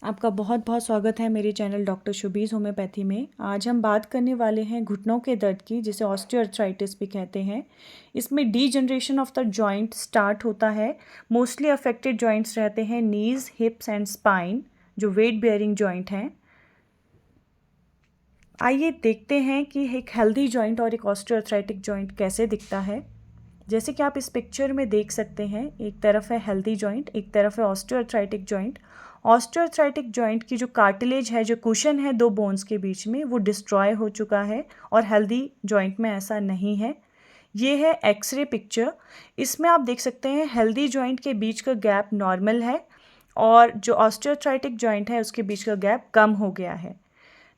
आपका बहुत बहुत स्वागत है मेरे चैनल डॉक्टर शुबीज़ होम्योपैथी में। आज हम बात करने वाले हैं घुटनों के दर्द की, जिसे ऑस्टियोआर्थराइटिस भी कहते हैं। इसमें degeneration of the joint start होता है। मोस्टली अफेक्टेड जॉइंट्स रहते हैं नीज़, हिप्स एंड स्पाइन, जो वेट बेयरिंग जॉइंट हैं। आइए देखते हैं कि एक हेल्दी जॉइंट और एक ऑस्टियोआर्थराइटिक जॉइंट कैसे दिखता है। जैसे कि आप इस पिक्चर में देख सकते हैं, एक तरफ है हेल्दी जॉइंट, एक तरफ है ऑस्टियोआर्थराइटिक जॉइंट। ऑस्टियोआर्थराइटिक जॉइंट की जो कार्टिलेज है, जो कुशन है दो बोन्स के बीच में, वो डिस्ट्रॉय हो चुका है और हेल्दी जॉइंट में ऐसा नहीं है। ये है एक्सरे पिक्चर। इसमें आप देख सकते हैं हेल्दी जॉइंट के बीच का गैप नॉर्मल है और जो ऑस्टियोआर्थराइटिक जॉइंट है उसके बीच का गैप कम हो गया है।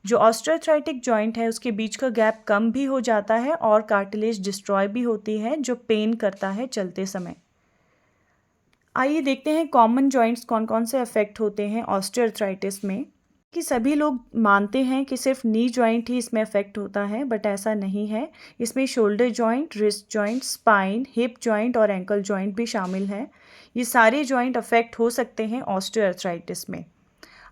जो ऑस्टियोआर्थराइटिक जॉइंट है उसके बीच का गैप कम भी हो जाता है और कार्टिलेज डिस्ट्रॉय भी होती है, जो पेन करता है चलते समय। आइए देखते हैं कॉमन जॉइंट्स कौन कौन से अफेक्ट होते हैं ऑस्टियोआर्थराइटिस में। कि सभी लोग मानते हैं कि सिर्फ नी जॉइंट ही इसमें अफेक्ट होता है, बट ऐसा नहीं है। इसमें shoulder joint, wrist joint, spine, hip joint और एंकल जॉइंट भी शामिल हैं। ये सारे जॉइंट अफेक्ट हो सकते हैं ऑस्टियोआर्थराइटिस में।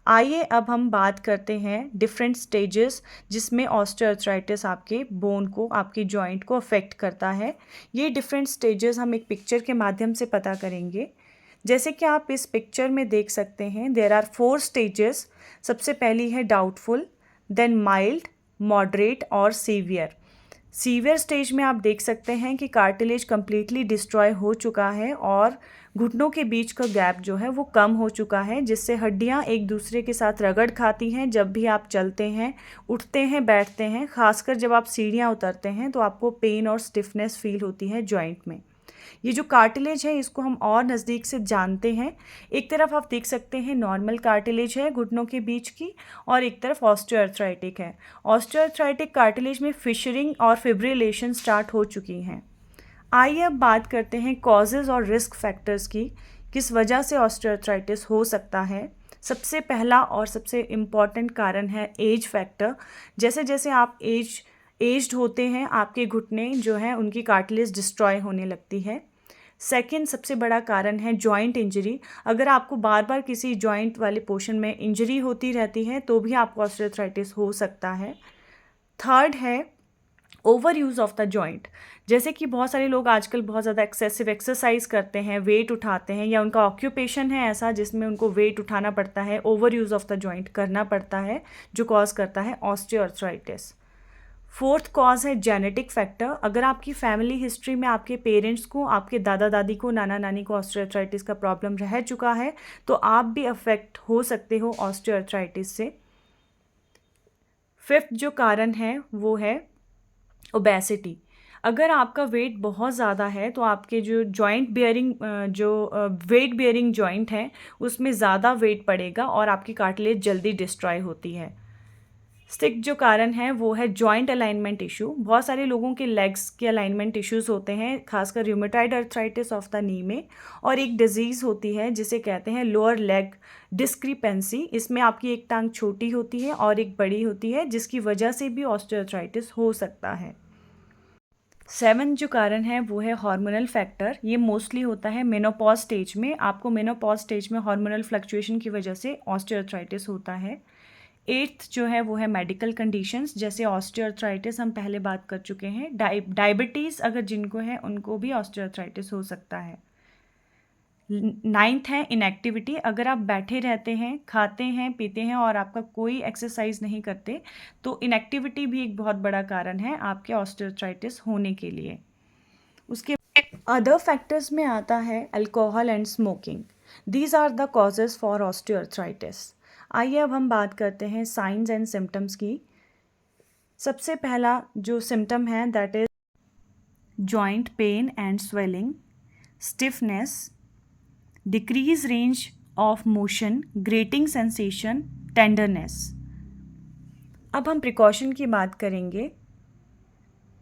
आइए अब हम बात करते हैं डिफरेंट स्टेजेस जिसमें ऑस्टियोआर्थराइटिस आपके बोन को, आपके जॉइंट को अफेक्ट करता है। ये डिफरेंट स्टेजेस हम एक पिक्चर के माध्यम से पता करेंगे। जैसे कि आप इस पिक्चर में देख सकते हैं, देयर आर 4 स्टेजेस। सबसे पहली है डाउटफुल, देन माइल्ड, मॉडरेट और सीवियर। सीवियर स्टेज में आप देख सकते हैं कि कार्टिलेज कम्प्लीटली डिस्ट्रॉय हो चुका है और घुटनों के बीच का गैप जो है वो कम हो चुका है, जिससे हड्डियां एक दूसरे के साथ रगड़ खाती हैं। जब भी आप चलते हैं, उठते हैं, बैठते हैं, खासकर जब आप सीढ़ियां उतरते हैं, तो आपको पेन और स्टिफनेस फील होती है जॉइंट में। ये जो कार्टिलेज है इसको हम और नज़दीक से जानते हैं। एक तरफ आप देख सकते हैं नॉर्मल कार्टिलेज है घुटनों के बीच की, और एक तरफ ऑस्टियोआर्थराइटिक है। ऑस्टियोआर्थराइटिक कार्टिलेज में फिशरिंग और फिब्रिलेशन स्टार्ट हो चुकी हैं। आइए अब बात करते हैं कॉजेज़ और रिस्क फैक्टर्स की, किस वजह से ऑस्टियोआर्थराइटिस हो सकता है। सबसे पहला और सबसे इम्पॉर्टेंट कारण है एज फैक्टर। जैसे जैसे आप एज्ड होते हैं, आपके घुटने जो हैं उनकी कार्टिलेज डिस्ट्रॉय होने लगती है। सेकंड सबसे बड़ा कारण है जॉइंट इंजरी। अगर आपको बार बार किसी जॉइंट वाले पोर्शन में इंजरी होती रहती है तो भी आपको ऑस्टियोआर्थराइटिस हो सकता है। थर्ड है over use of the joint. जैसे कि बहुत सारे लोग आजकल बहुत ज़्यादा एक्सेसिव एक्सरसाइज करते हैं, वेट उठाते हैं, या उनका ऑक्यूपेशन है ऐसा जिसमें उनको वेट उठाना पड़ता है, over use of the joint करना पड़ता है, जो कॉज करता है ऑस्टियोआर्थराइटिस। फोर्थ कॉज है जेनेटिक फैक्टर। अगर आपकी फैमिली हिस्ट्री में आपके पेरेंट्स को, आपके दादा दादी को, नाना नानी को ऑस्टियोआर्थराइटिस का प्रॉब्लम रह चुका है तो आप भी अफेक्ट हो सकते हो ऑस्टियोआर्थराइटिस से। फिफ्थ जो कारण है वो है ओबेसिटी। अगर आपका वेट बहुत ज़्यादा है तो आपके जो joint bearing weight bearing joint है उसमें ज़्यादा वेट पड़ेगा और आपकी कार्टिलेज जल्दी डिस्ट्रॉय होती है। सिक्स्थ जो कारण है वो है जॉइंट अलाइनमेंट इशू। बहुत सारे लोगों के लेग्स के अलाइनमेंट इश्यूज होते हैं, खासकर rheumatoid arthritis of the knee में। और एक डिजीज़ होती है जिसे कहते हैं लोअर लेग डिस्क्रिपेंसी। इसमें आपकी एक टांग छोटी होती है और एक बड़ी होती है, जिसकी वजह से भी ऑस्टियोआर्थराइटिस हो सकता है। 7 जो कारण है वो है हार्मोनल फैक्टर। ये मोस्टली होता है मेनोपॉज स्टेज में। आपको मेनोपॉज स्टेज में हार्मोनल फ्लक्चुएशन की वजह से ऑस्टियोआर्थराइटिस होता है। 8th जो है वो है मेडिकल कंडीशंस, जैसे ऑस्टियोआर्थराइटिस हम पहले बात कर चुके हैं। डायबिटीज़ अगर जिनको है उनको भी ऑस्टियोआर्थराइटिस हो सकता है। 9th है इनएक्टिविटी। अगर आप बैठे रहते हैं, खाते हैं, पीते हैं और आपका कोई एक्सरसाइज नहीं करते तो इनएक्टिविटी भी एक बहुत बड़ा कारण है आपके ऑस्टियोआर्थराइटिस होने के लिए। उसके अदर फैक्टर्स में आता है alcohol and smoking. These are the causes for osteoarthritis. आइए अब हम बात करते हैं साइंस एंड सिम्टम्स की। सबसे पहला जो सिम्टम है that is joint pain and swelling, stiffness, decrease range of motion, grating sensation, tenderness. अब हम प्रिकॉशन की बात करेंगे।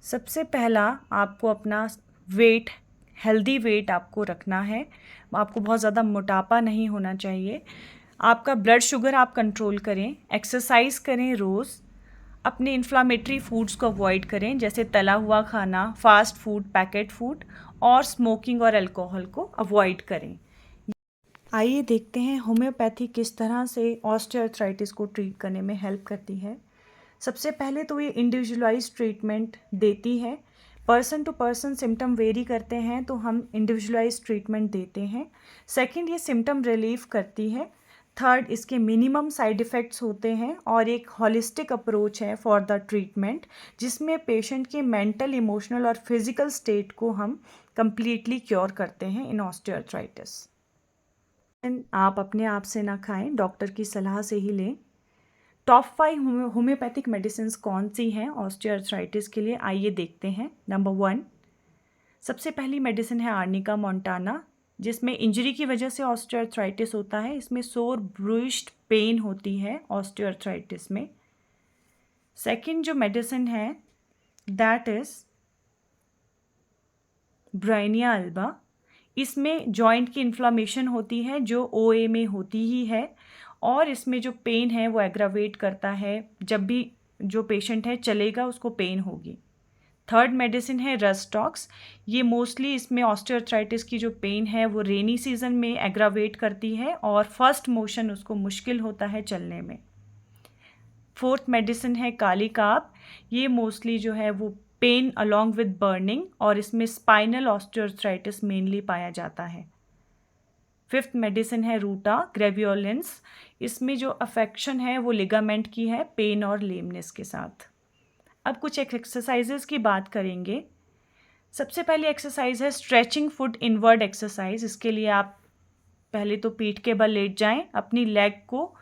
सबसे पहला आपको अपना वेट, हेल्दी वेट आपको रखना है। आपको बहुत ज़्यादा मोटापा नहीं होना चाहिए। आपका ब्लड शुगर आप कंट्रोल करें, एक्सरसाइज करें रोज़, अपने इन्फ्लामेटरी फूड्स को अवॉइड करें जैसे तला हुआ खाना, फास्ट फूड, पैकेट फूड, और स्मोकिंग और अल्कोहल को अवॉइड करें। आइए देखते हैं होम्योपैथी किस तरह से ऑस्टियोआर्थराइटिस को ट्रीट करने में हेल्प करती है। सबसे पहले तो ये इंडिविजुअलाइज्ड ट्रीटमेंट देती है। Person to person symptom vary करते हैं तो हम इंडिविजुअलाइज्ड ट्रीटमेंट देते हैं। सेकंड, ये सिम्टम रिलीफ करती है। थर्ड, इसके मिनिमम साइड इफ़ेक्ट्स होते हैं और एक हॉलिस्टिक अप्रोच है फॉर द ट्रीटमेंट, जिसमें पेशेंट के मेंटल, इमोशनल और फिजिकल स्टेट को हम कंप्लीटली क्योर करते हैं इन ऑस्टियोआर्थराइटिस। आप अपने आप से ना खाएं, डॉक्टर की सलाह से ही लें। टॉप 5 होम्योपैथिक मेडिसिन कौन सी हैं ऑस्टियोआर्थराइटिस के लिए, आइए देखते हैं। नंबर 1, सबसे पहली मेडिसिन है आर्निका मोंटाना, जिसमें इंजरी की वजह से ऑस्टियोआर्थराइटिस होता है। इसमें सोर ब्रूइश्ड पेन होती है ऑस्टियोआर्थराइटिस में। सेकंड जो मेडिसिन है दैट इज़ ब्राइनिया अल्बा। इसमें जॉइंट की इन्फ्लामेशन होती है जो ओए में होती ही है, और इसमें जो पेन है वो एग्रावेट करता है। जब भी जो पेशेंट है चलेगा उसको पेन होगी। थर्ड मेडिसिन है रस्टॉक्स। ये मोस्टली इसमें ऑस्टियोआर्थराइटिस की जो पेन है वो रेनी सीजन में एग्रावेट करती है और फर्स्ट मोशन उसको मुश्किल होता है चलने में। फोर्थ मेडिसिन है कालीकाप। ये मोस्टली जो है वो पेन अलोंग विद बर्निंग, और इसमें स्पाइनल ऑस्टियोआर्थराइटिस मेनली पाया जाता है। फिफ्थ मेडिसिन है रूटा ग्रेवियोलेंस। इसमें जो अफेक्शन है वो लिगामेंट की है, पेन और लेमनेस के साथ। अब कुछ एक्सरसाइजेस की बात करेंगे। सबसे पहले एक्सरसाइज है स्ट्रेचिंग फुट इनवर्ड एक्सरसाइज। इसके लिए आप पहले तो पीठ के बल लेट जाएं, अपनी लेग को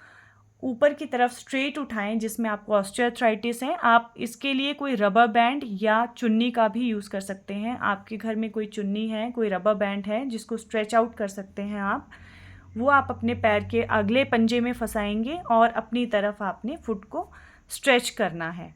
ऊपर की तरफ स्ट्रेट उठाएं जिसमें आपको ऑस्टियोआर्थराइटिस है। आप इसके लिए कोई रबर बैंड या चुन्नी का भी यूज़ कर सकते हैं। आपके घर में कोई चुन्नी है, कोई रबर बैंड है जिसको स्ट्रेच आउट कर सकते हैं आप, वो आप अपने पैर के अगले पंजे में फंसाएंगे और अपनी तरफ आपने फुट को स्ट्रेच करना है।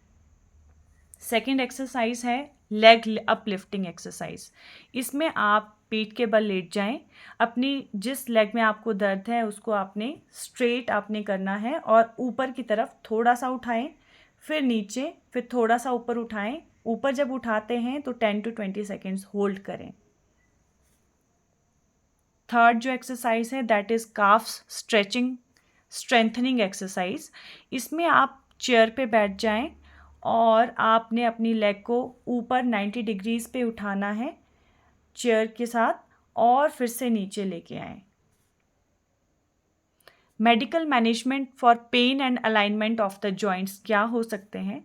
सेकेंड एक्सरसाइज है लेग अपलिफ्टिंग एक्सरसाइज। इसमें आप पीठ के बल लेट जाएं, अपनी जिस लेग में आपको दर्द है उसको आपने स्ट्रेट आपने करना है और ऊपर की तरफ थोड़ा सा उठाएं, फिर नीचे, फिर थोड़ा सा ऊपर उठाएं। ऊपर जब उठाते हैं तो 10 to 20 सेकेंड्स होल्ड करें। थर्ड जो एक्सरसाइज है that is carbs stretching strengthening exercise. इसमें आप चेयर पे बैठ जाएं और आपने अपनी लेग को ऊपर 90 डिग्रीज पे उठाना है चेयर के साथ, और फिर से नीचे लेके आएं। Medical management for pain and alignment of the joints क्या हो सकते हैं।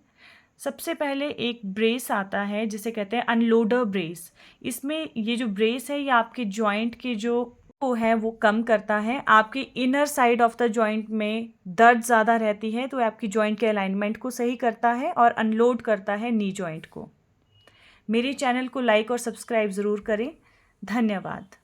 सबसे पहले एक ब्रेस आता है जिसे कहते हैं अनलोडर ब्रेस। इसमें ये जो ब्रेस है ये आपके जॉइंट के जो है वो कम करता है। आपके inner side of the joint में दर्द ज़्यादा रहती है तो आपकी जॉइंट के अलाइनमेंट को सही करता है और अनलोड करता है नी जॉइंट को। मेरे चैनल को लाइक और सब्सक्राइब ज़रूर करें। धन्यवाद।